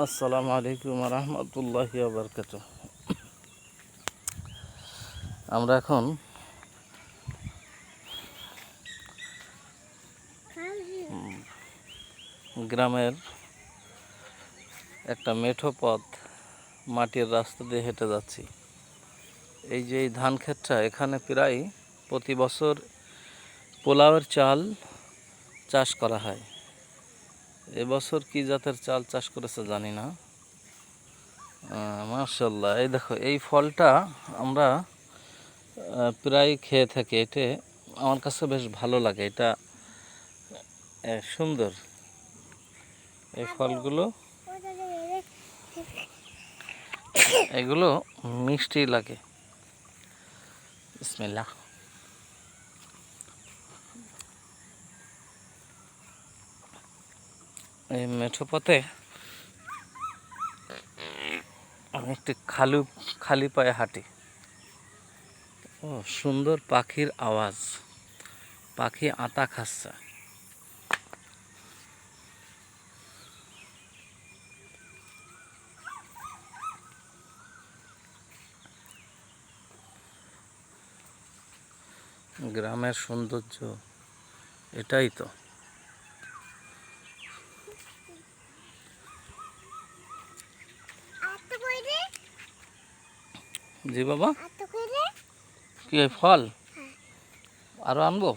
আসসালামু আলাইকুম রহমতুল্লাহি ওয়া বারাকাতুহু। আমরা এখন গ্রামের একটা মেঠো পথ মাটির রাস্তা দিয়ে হেঁটে যাচ্ছি। এই যে এই ধান ক্ষেতটা, এখানে প্রায় প্রতি বছর পোলাওয়ের চাল চাষ করা হয়। এবছর কি জাতের চাল চাষ করেছে জানি না। মাশাআল্লাহ, এই দেখো এই ফলটা আমরা প্রায় খেয়ে থাকি। এটা আমার কাছে বেশ ভালো লাগে, এটা সুন্দর। এই ফলগুলো এগুলো মিষ্টি লাগে। বিসমিল্লাহ। এই মেঠো পথে আমি একটি খালি পায়ে হাঁটি। ও সুন্দর পাখির আওয়াজ, পাখি আতা খাচ্ছে। গ্রামের সৌন্দর্য এটাই তো। জি বাবা, কি ফল আরো আনবো?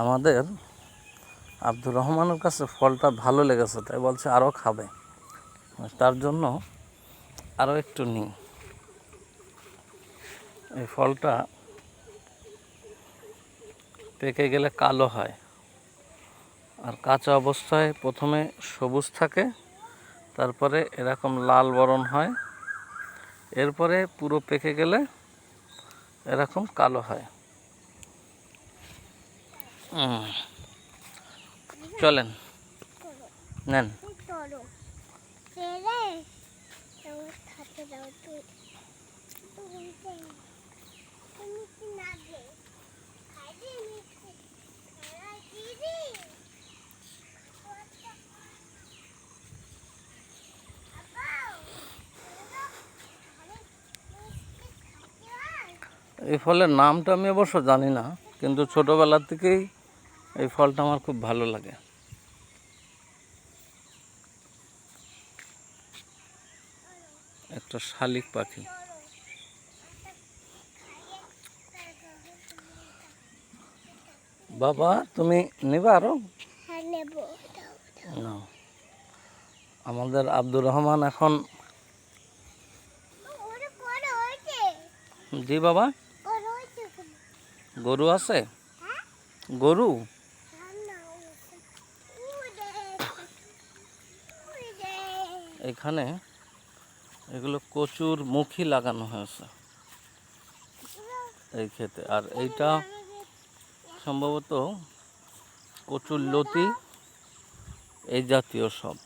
আমাদের আব্দুর রহমানের কাছে ফলটা ভালো লেগেছে, তাই বলছে আরও খাবে। তার জন্য আরও একটু নিই। এই ফলটা পেকে গেলে কালো হয়, আর কাঁচা অবস্থায় প্রথমে সবুজ থাকে, তারপরে এরকম লাল বরণ হয়, এরপরে পুরো পেকে গেলে এরকম কালো হয়। চলেন নেন। এই ফলের নামটা আমি অবশ্য জানি না, কিন্তু ছোটোবেলা থেকেই এই ফলটা আমার খুব ভালো লাগে। একটা শালিক পাখি। বাবা তুমি নেবা আরো? নাও। আমাদের আব্দুর রহমান এখন। জি বাবা, গরু আছে? গরু এখানে এগুলো কচুর মুখী লাগানো হয়েছে এই ক্ষেতে, আর এইটা সম্ভবত কচুর লতি এই জাতীয় সব।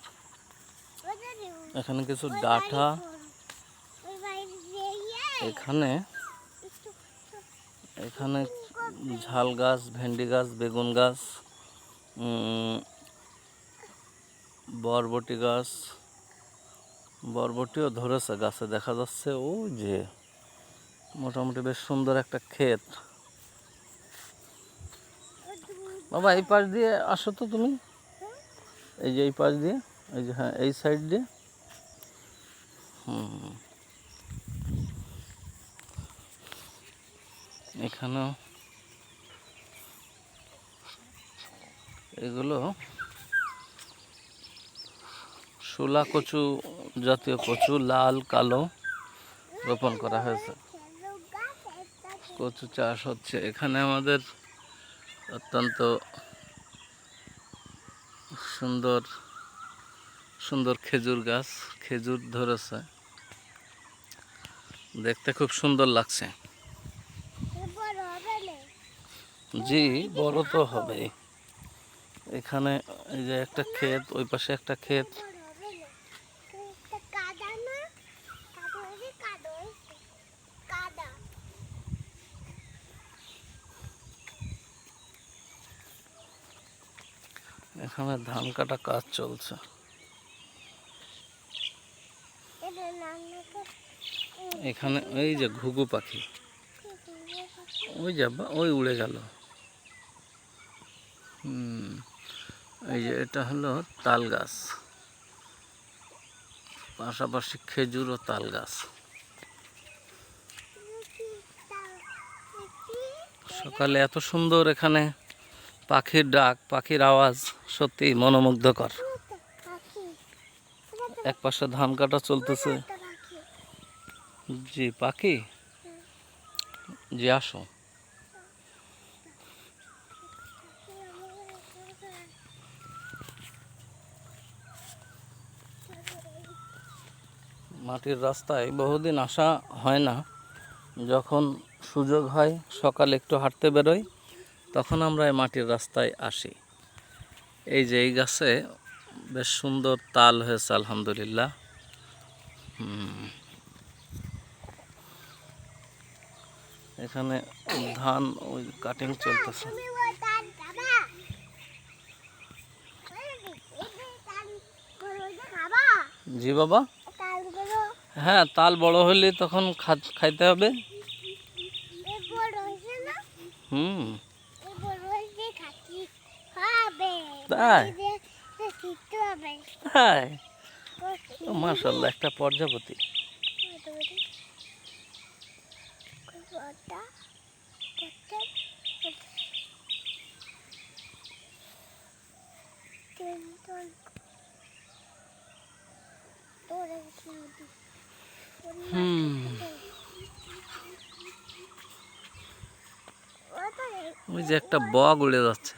এখানে কিছু ডাঁটা, এখানে এখানে ঝাল গাছ, ভেন্ডি গাছ, বেগুন গাছ, বরবটি গাছ, বরবটিও ধরেছে গাছে দেখা যাচ্ছে। ও যে মোটামুটি বেশ সুন্দর একটা ক্ষেত। বাবা এই পাশ দিয়ে আসো তো তুমি, এই যে এই পাশ দিয়ে, এই যে হ্যাঁ এই সাইড দিয়ে। এখানেও এগুলো শোলা কচু জাতীয় কচু, লাল কালো রোপণ করা হয়েছে। কচু চাষ হচ্ছে এখানে। আমাদের অত্যন্ত সুন্দর সুন্দর খেজুর গাছ, খেজুর ধরেছে, দেখতে খুব সুন্দর লাগছে। জি বড় তো হবে। এখানে এই যে একটা ক্ষেত, ওই পাশে একটা ক্ষেত। এখানে ধান কাটা কাজ চলছে। এখানে এই যে ঘুঘু পাখি, ওই যাবা ওই উড়ে গেল। এই যে এটা হলো তাল গাছ, পাশাপাশি খেজুর ও তাল গাছ। সকালে এত সুন্দর এখানে পাখির ডাক, পাখির আওয়াজ সত্যি মনোমুগ্ধকর। এক পাশে ধান কাটা চলতেছে। জি পাখি, জি আসো। মাটির রাস্তায় বহুদিন আসা হয় না, যখন সুযোগ হয় সকালে একটু হাঁটতে বেরোই, তখন আমরা এই মাটির রাস্তায় আসি। এই যে এই গাছে বেশ সুন্দর তাল হয়েছে আলহামদুলিল্লাহ। এখানে ধান ওই কাটিং চলতেছে। জি বাবা, হ্যাঁ তাল বড় হলে তখন খাইতে হবে। তাই তাই, মাশাআল্লাহ, একটা প্রজাপতি। ওই যে একটা বগ উড়ে যাচ্ছে,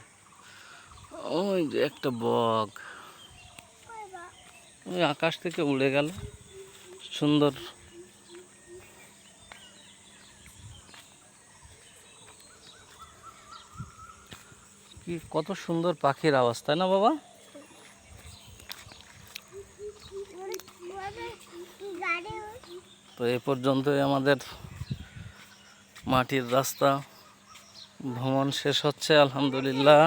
ওই যে একটা বগ ওই আকাশ থেকে উড়ে গেল। সুন্দর। কি কত সুন্দর পাখির আওয়াজ, তাই না বাবা? তো এ পর্যন্তই আমাদের মাটির রাস্তা ভ্রমণ শেষ হচ্ছে আলহামদুলিল্লাহ।